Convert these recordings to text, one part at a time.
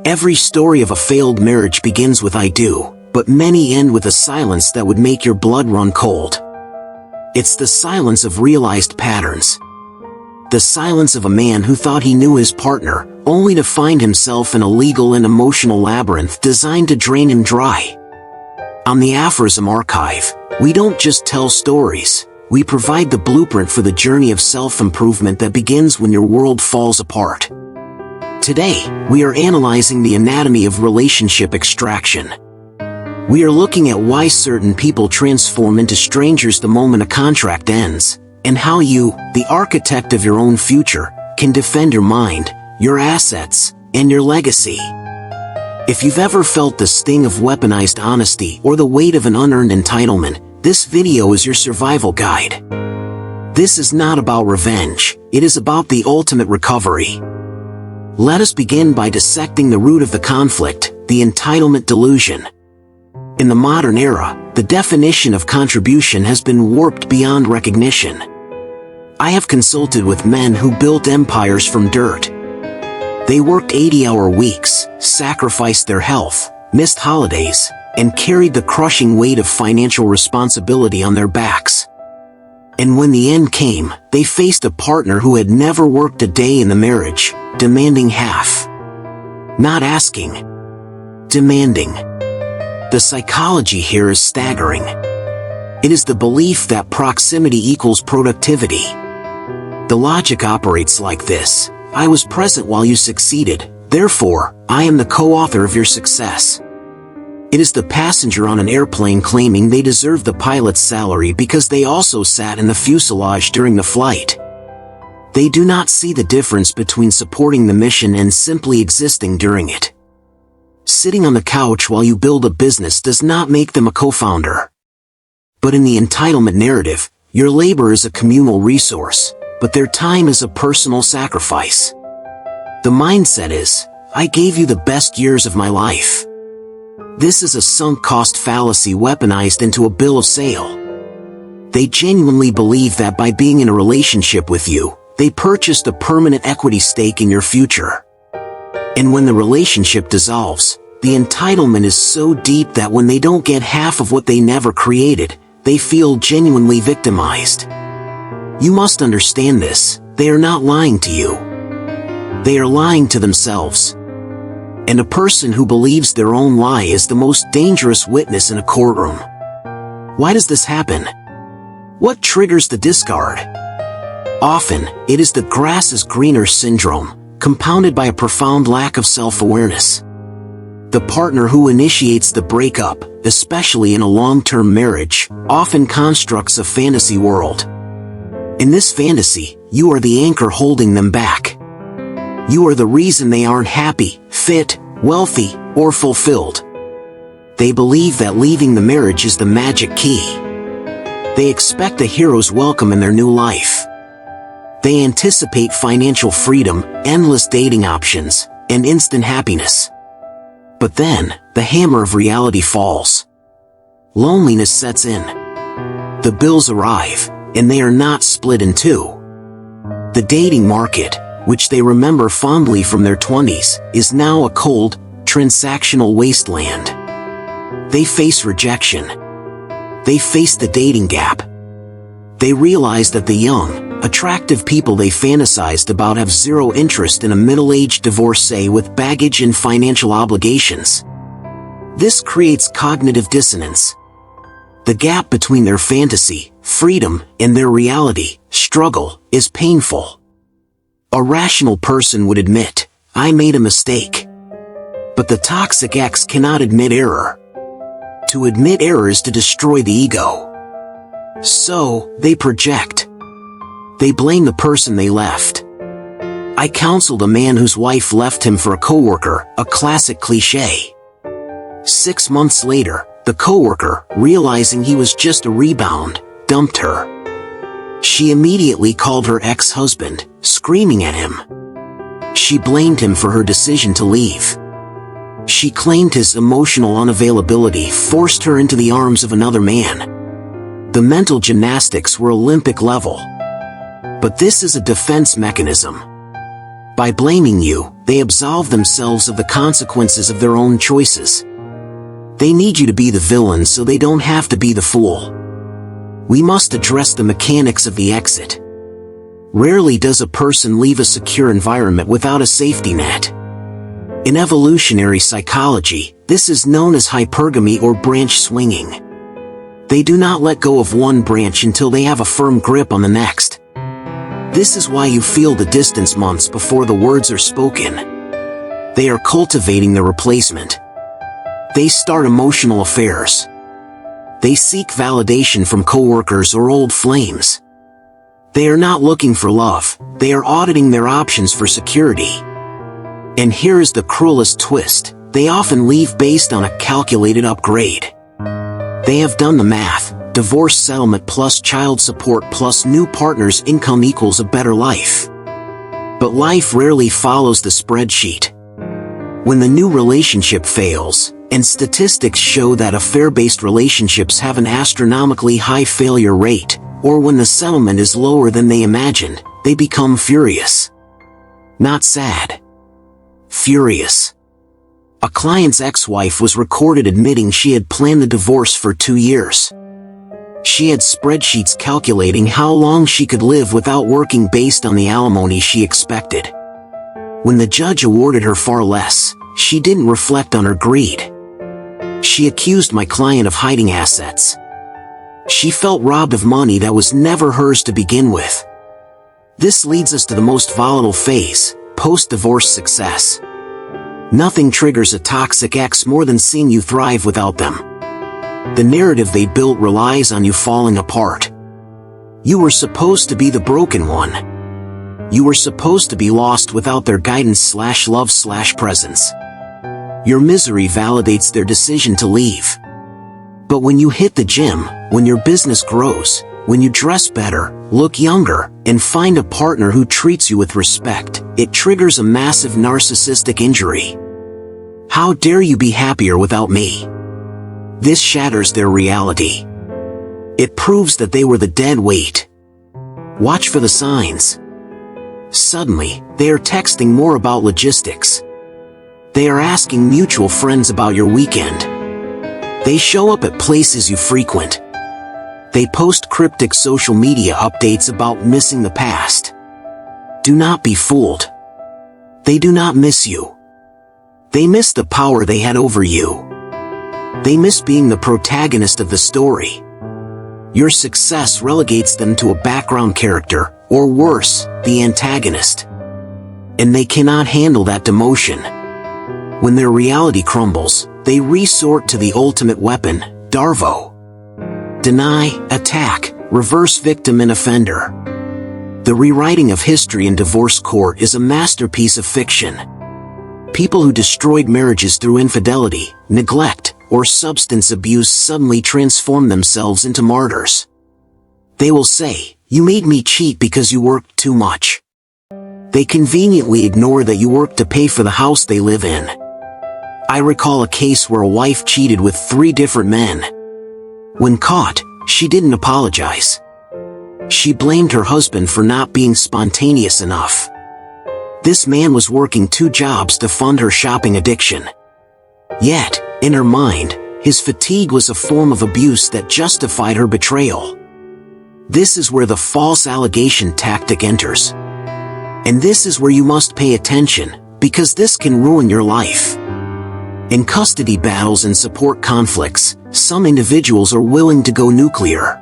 Every story of a failed marriage begins with "I do," but many end with a silence that would make your blood run cold. It's the silence of realized patterns. The silence of a man who thought he knew his partner, only to find himself in a legal and emotional labyrinth designed to drain him dry. On the Aphorism Archive, we don't just tell stories, we provide the blueprint for the journey of self-improvement that begins when your world falls apart. Today, we are analyzing the anatomy of relationship extraction. We are looking at why certain people transform into strangers the moment a contract ends, and how you, the architect of your own future, can defend your mind, your assets, and your legacy. If you've ever felt the sting of weaponized honesty or the weight of an unearned entitlement, this video is your survival guide. This is not about revenge, it is about the ultimate recovery. Let us begin by dissecting the root of the conflict, the entitlement delusion. In the modern era, the definition of contribution has been warped beyond recognition. I have consulted with men who built empires from dirt. They worked 80-hour weeks, sacrificed their health, missed holidays, and carried the crushing weight of financial responsibility on their backs. And when the end came, they faced a partner who had never worked a day in the marriage, demanding half. Not asking. Demanding. The psychology here is staggering. It is the belief that proximity equals productivity. The logic operates like this: I was present while you succeeded, therefore, I am the co-author of your success. It is the passenger on an airplane claiming they deserve the pilot's salary because they also sat in the fuselage during the flight. They do not see the difference between supporting the mission and simply existing during it. Sitting on the couch while you build a business does not make them a co-founder. But in the entitlement narrative, your labor is a communal resource, but their time is a personal sacrifice. The mindset is, I gave you the best years of my life. This is a sunk cost fallacy weaponized into a bill of sale. They genuinely believe that by being in a relationship with you, they purchased a permanent equity stake in your future. And when the relationship dissolves, the entitlement is so deep that when they don't get half of what they never created, they feel genuinely victimized. You must understand this, they are not lying to you. They are lying to themselves. And a person who believes their own lie is the most dangerous witness in a courtroom. Why does this happen? What triggers the discard? Often, it is the grass is greener syndrome, compounded by a profound lack of self-awareness. The partner who initiates the breakup, especially in a long-term marriage, often constructs a fantasy world. In this fantasy, you are the anchor holding them back. You are the reason they aren't happy, fit, wealthy, or fulfilled. They believe that leaving the marriage is the magic key. They expect a hero's welcome in their new life. They anticipate financial freedom, endless dating options, and instant happiness. But then, the hammer of reality falls. Loneliness sets in. The bills arrive, and they are not split in two. The dating market, which they remember fondly from their 20s, is now a cold, transactional wasteland. They face rejection. They face the dating gap. They realize that the young, attractive people they fantasized about have zero interest in a middle-aged divorcee with baggage and financial obligations. This creates cognitive dissonance. The gap between their fantasy, freedom, and their reality, struggle, is painful. A rational person would admit, I made a mistake. But the toxic ex cannot admit error. To admit error is to destroy the ego. So, they project. They blame the person they left. I counseled a man whose wife left him for a coworker, a classic cliché. 6 months later, the coworker, realizing he was just a rebound, dumped her. She immediately called her ex-husband, screaming at him. She blamed him for her decision to leave. She claimed his emotional unavailability forced her into the arms of another man. The mental gymnastics were Olympic level. But this is a defense mechanism. By blaming you, they absolve themselves of the consequences of their own choices. They need you to be the villain so they don't have to be the fool. We must address the mechanics of the exit. Rarely does a person leave a secure environment without a safety net. In evolutionary psychology, this is known as hypergamy or branch swinging. They do not let go of one branch until they have a firm grip on the next. This is why you feel the distance months before the words are spoken. They are cultivating the replacement. They start emotional affairs. They seek validation from coworkers or old flames. They are not looking for love, they are auditing their options for security. And here is the cruelest twist, they often leave based on a calculated upgrade. They have done the math, divorce settlement plus child support plus new partner's income equals a better life. But life rarely follows the spreadsheet. When the new relationship fails, and statistics show that affair-based relationships have an astronomically high failure rate, or when the settlement is lower than they imagined, they become furious. Not sad. Furious. A client's ex-wife was recorded admitting she had planned the divorce for 2 years. She had spreadsheets calculating how long she could live without working based on the alimony she expected. When the judge awarded her far less, she didn't reflect on her greed. She accused my client of hiding assets. She felt robbed of money that was never hers to begin with. This leads us to the most volatile phase, post-divorce success. Nothing triggers a toxic ex more than seeing you thrive without them. The narrative they built relies on you falling apart. You were supposed to be the broken one. You were supposed to be lost without their guidance/love/presence. Your misery validates their decision to leave. But when you hit the gym, when your business grows, when you dress better, look younger, and find a partner who treats you with respect, it triggers a massive narcissistic injury. How dare you be happier without me? This shatters their reality. It proves that they were the dead weight. Watch for the signs. Suddenly, they are texting more about logistics. They are asking mutual friends about your weekend. They show up at places you frequent. They post cryptic social media updates about missing the past. Do not be fooled. They do not miss you. They miss the power they had over you. They miss being the protagonist of the story. Your success relegates them to a background character, or worse, the antagonist. And they cannot handle that demotion. When their reality crumbles, they resort to the ultimate weapon, Darvo. Deny, attack, reverse victim and offender. The rewriting of history in divorce court is a masterpiece of fiction. People who destroyed marriages through infidelity, neglect, or substance abuse suddenly transform themselves into martyrs. They will say, "You made me cheat because you worked too much." They conveniently ignore that you work to pay for the house they live in. I recall a case where a wife cheated with 3 different men. When caught, she didn't apologize. She blamed her husband for not being spontaneous enough. This man was working 2 jobs to fund her shopping addiction. Yet, in her mind, his fatigue was a form of abuse that justified her betrayal. This is where the false allegation tactic enters. And this is where you must pay attention, because this can ruin your life. In custody battles and support conflicts, some individuals are willing to go nuclear.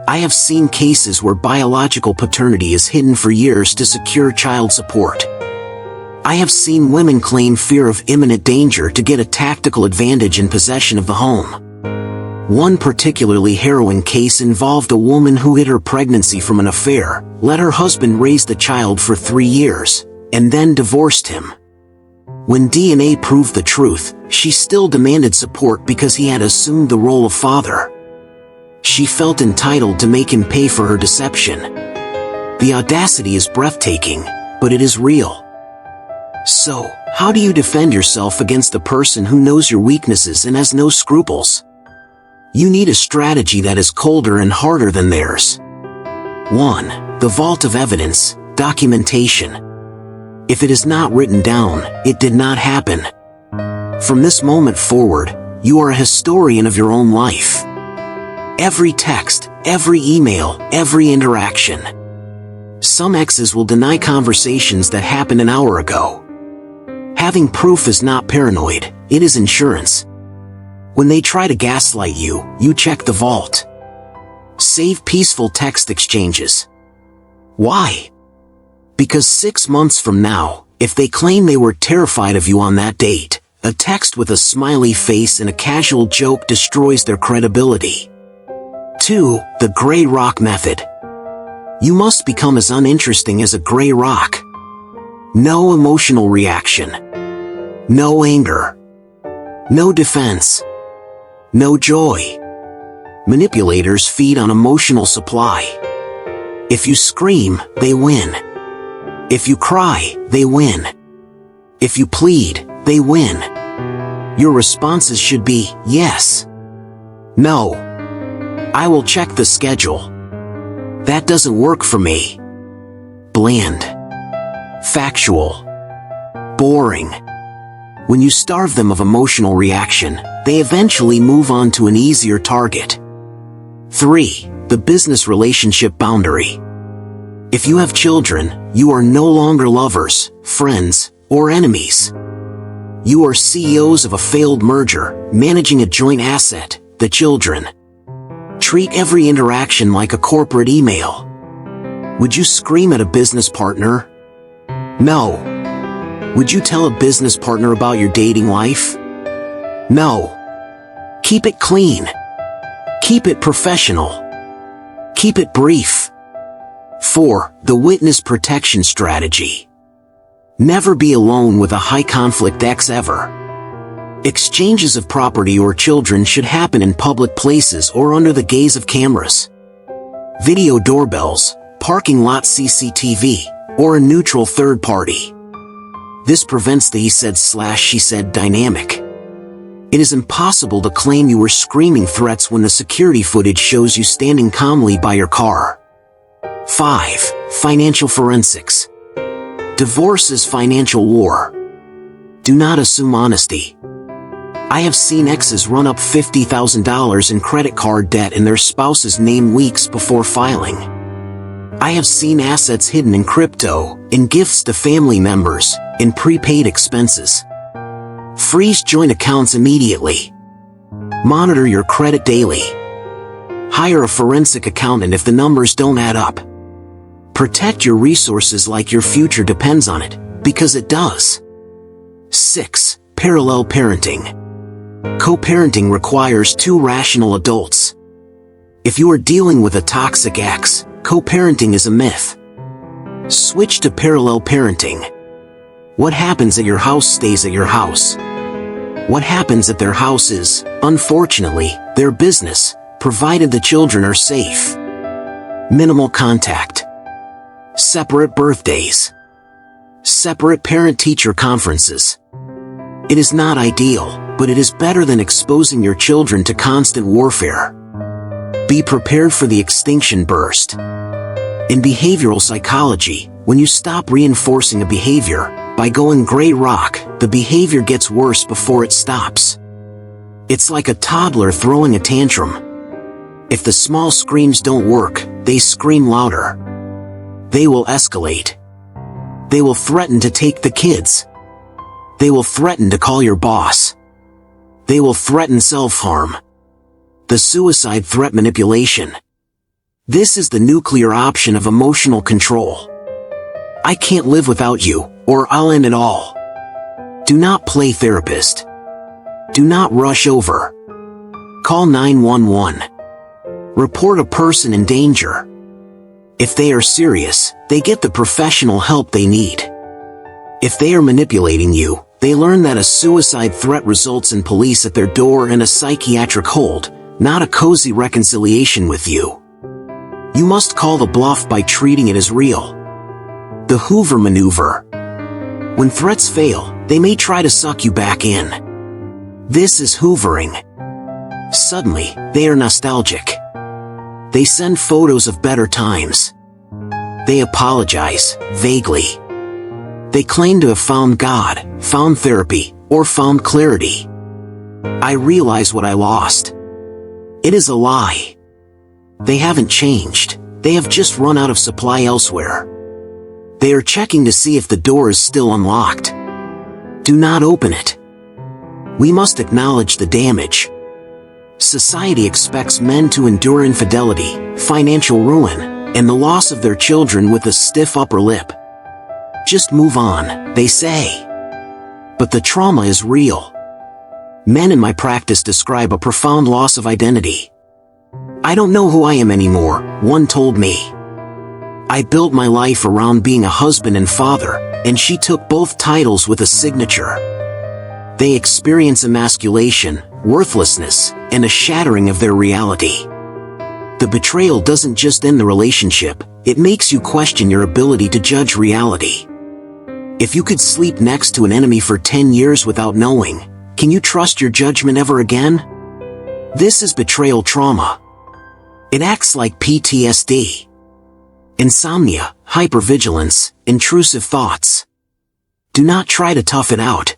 I have seen cases where biological paternity is hidden for years to secure child support. I have seen women claim fear of imminent danger to get a tactical advantage in possession of the home. One particularly harrowing case involved a woman who hid her pregnancy from an affair, let her husband raise the child for 3 years, and then divorced him. When DNA proved the truth, she still demanded support because he had assumed the role of father. She felt entitled to make him pay for her deception. The audacity is breathtaking, but it is real. So, how do you defend yourself against a person who knows your weaknesses and has no scruples? You need a strategy that is colder and harder than theirs. 1. The vault of evidence, documentation. If it is not written down, it did not happen. From this moment forward, you are a historian of your own life. Every text, every email, every interaction. Some exes will deny conversations that happened an hour ago. Having proof is not paranoid, it is insurance. When they try to gaslight you, you check the vault. Save peaceful text exchanges. Why? Because 6 months from now, if they claim they were terrified of you on that date, a text with a smiley face and a casual joke destroys their credibility. 2. The gray rock method. You must become as uninteresting as a gray rock. No emotional reaction. No anger. No defense. No joy. Manipulators feed on emotional supply. If you scream, they win. If you cry, they win. If you plead, they win. Your responses should be, yes. No. I will check the schedule. That doesn't work for me. Bland. Factual. Boring. When you starve them of emotional reaction, they eventually move on to an easier target. 3. The business relationship boundary. If you have children, you are no longer lovers, friends, or enemies. You are CEOs of a failed merger, managing a joint asset, the children. Treat every interaction like a corporate email. Would you scream at a business partner? No. Would you tell a business partner about your dating life? No. Keep it clean. Keep it professional. Keep it brief. 4. The witness protection strategy. Never be alone with a high-conflict ex ever. Exchanges of property or children should happen in public places or under the gaze of cameras. Video doorbells, parking lot CCTV, or a neutral third party. This prevents the he said/she said dynamic. It is impossible to claim you were screaming threats when the security footage shows you standing calmly by your car. 5. Financial forensics. Divorce is financial war. Do not assume honesty. I have seen exes run up $50,000 in credit card debt in their spouse's name weeks before filing. I have seen assets hidden in crypto, in gifts to family members, in prepaid expenses. Freeze joint accounts immediately. Monitor your credit daily. Hire a forensic accountant if the numbers don't add up. Protect your resources like your future depends on it, because it does. 6. Parallel parenting. Co-parenting requires 2 rational adults. If you are dealing with a toxic ex, co-parenting is a myth. Switch to parallel parenting. What happens at your house stays at your house. What happens at their house is, unfortunately, their business, provided the children are safe. Minimal contact. Separate birthdays. Separate parent-teacher conferences. It is not ideal, but it is better than exposing your children to constant warfare. Be prepared for the extinction burst. In behavioral psychology, when you stop reinforcing a behavior, by going gray rock, the behavior gets worse before it stops. It's like a toddler throwing a tantrum. If the small screams don't work, they scream louder. They will escalate. They will threaten to take the kids. They will threaten to call your boss. They will threaten self-harm. The suicide threat manipulation. This is the nuclear option of emotional control. I can't live without you, or I'll end it all. Do not play therapist. Do not rush over. Call 911. Report a person in danger. If they are serious, they get the professional help they need. If they are manipulating you, they learn that a suicide threat results in police at their door and a psychiatric hold, not a cozy reconciliation with you. You must call the bluff by treating it as real. The Hoover maneuver. When threats fail, they may try to suck you back in. This is hoovering. Suddenly, they are nostalgic. They send photos of better times. They apologize, vaguely. They claim to have found God, found therapy, or found clarity. I realize what I lost. It is a lie. They haven't changed. They have just run out of supply elsewhere. They are checking to see if the door is still unlocked. Do not open it. We must acknowledge the damage. Society expects men to endure infidelity, financial ruin, and the loss of their children with a stiff upper lip. Just move on, they say. But the trauma is real. Men in my practice describe a profound loss of identity. I don't know who I am anymore, one told me. I built my life around being a husband and father, and she took both titles with a signature. They experience emasculation, worthlessness, and a shattering of their reality. The betrayal doesn't just end the relationship, it makes you question your ability to judge reality. If you could sleep next to an enemy for 10 years without knowing, can you trust your judgment ever again? This is betrayal trauma. It acts like PTSD. Insomnia, hypervigilance, intrusive thoughts. Do not try to tough it out.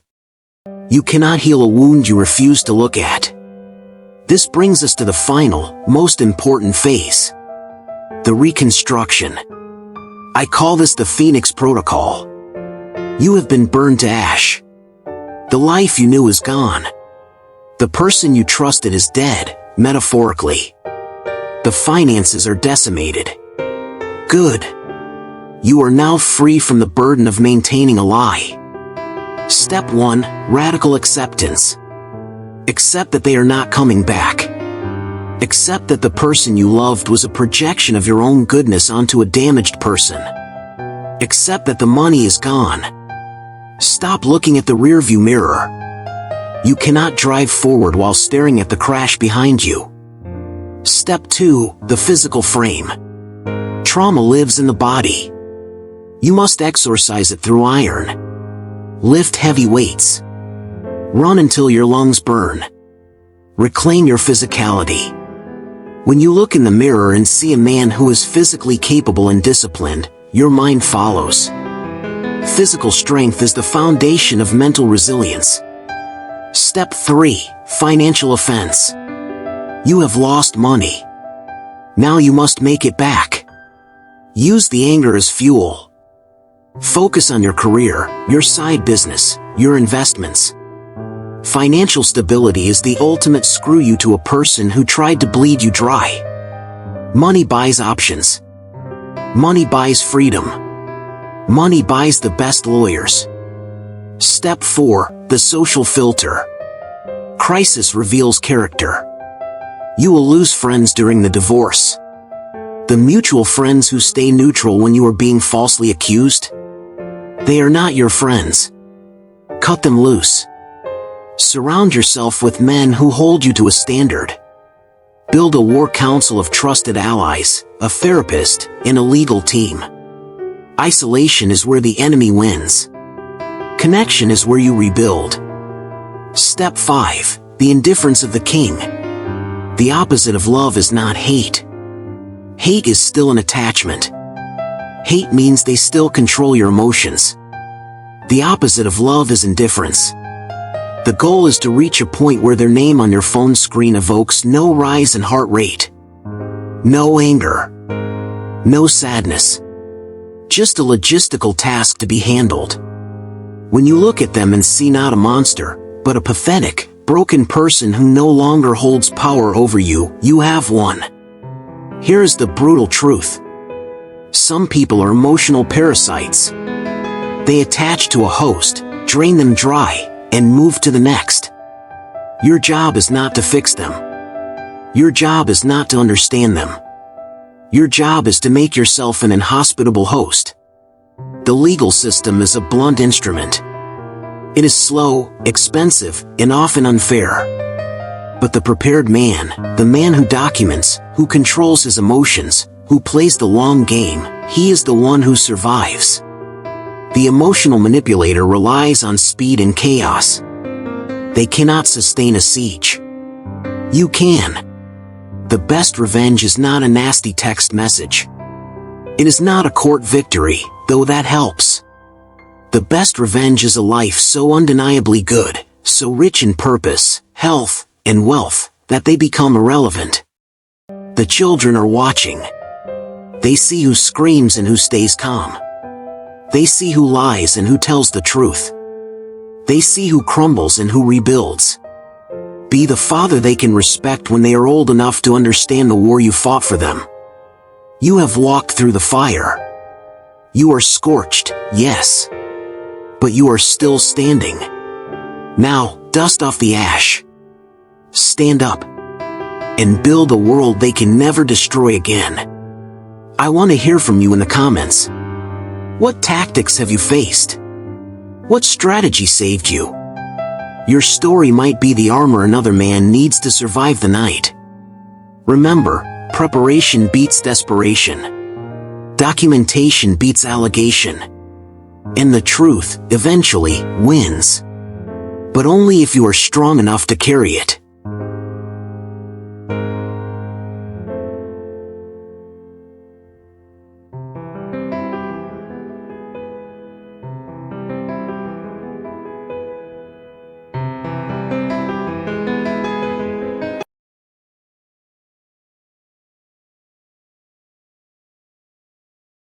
You cannot heal a wound you refuse to look at. This brings us to the final, most important phase. The reconstruction. I call this the Phoenix Protocol. You have been burned to ash. The life you knew is gone. The person you trusted is dead, metaphorically. The finances are decimated. Good. You are now free from the burden of maintaining a lie. Step 1, radical acceptance. Accept that they are not coming back. Accept that the person you loved was a projection of your own goodness onto a damaged person. Accept that the money is gone. Stop looking at the rearview mirror. You cannot drive forward while staring at the crash behind you. Step 2, the physical frame. Trauma lives in the body. You must exorcise it through iron. Lift heavy weights. Run until your lungs burn. Reclaim your physicality. When you look in the mirror and see a man who is physically capable and disciplined, your mind follows. Physical strength is the foundation of mental resilience. Step 3, financial offense. You have lost money. Now you must make it back. Use the anger as fuel. Focus on your career, your side business, your investments. Financial stability is the ultimate screw you to a person who tried to bleed you dry. Money buys options. Money buys freedom. Money buys the best lawyers. Step 4, the social filter. Crisis reveals character. You will lose friends during the divorce. The mutual friends who stay neutral when you are being falsely accused? They are not your friends. Cut them loose. Surround yourself with men who hold you to a standard. Build a war council of trusted allies, a therapist, and a legal team. Isolation is where the enemy wins. Connection is where you rebuild. Step 5, the indifference of the king. The opposite of love is not hate. Hate is still an attachment. Hate means they still control your emotions. The opposite of love is indifference. The goal is to reach a point where their name on your phone screen evokes no rise in heart rate. No anger. No sadness. Just a logistical task to be handled. When you look at them and see not a monster, but a pathetic, broken person who no longer holds power over you, you have won. Here is the brutal truth. Some people are emotional parasites. They attach to a host, drain them dry, and move to the next. Your job is not to fix them. Your job is not to understand them. Your job is to make yourself an inhospitable host. The legal system is a blunt instrument. It is slow, expensive, and often unfair. But the prepared man, the man who documents, who controls his emotions, who plays the long game, he is the one who survives. The emotional manipulator relies on speed and chaos. They cannot sustain a siege. You can. The best revenge is not a nasty text message. It is not a court victory, though that helps. The The best revenge is a life so undeniably good, so rich in purpose, health, and wealth, that they become irrelevant. The children are watching. They see who screams and who stays calm. They see who lies and who tells the truth. They see who crumbles and who rebuilds. Be the father they can respect when they are old enough to understand the war you fought for them. You have walked through the fire. You are scorched, yes. But you are still standing. Now, dust off the ash. Stand up. And build a world they can never destroy again. I want to hear from you in the comments. What tactics have you faced? What strategy saved you? Your story might be the armor another man needs to survive the night. Remember, preparation beats desperation. Documentation beats allegation. And the truth, eventually, wins. But only if you are strong enough to carry it.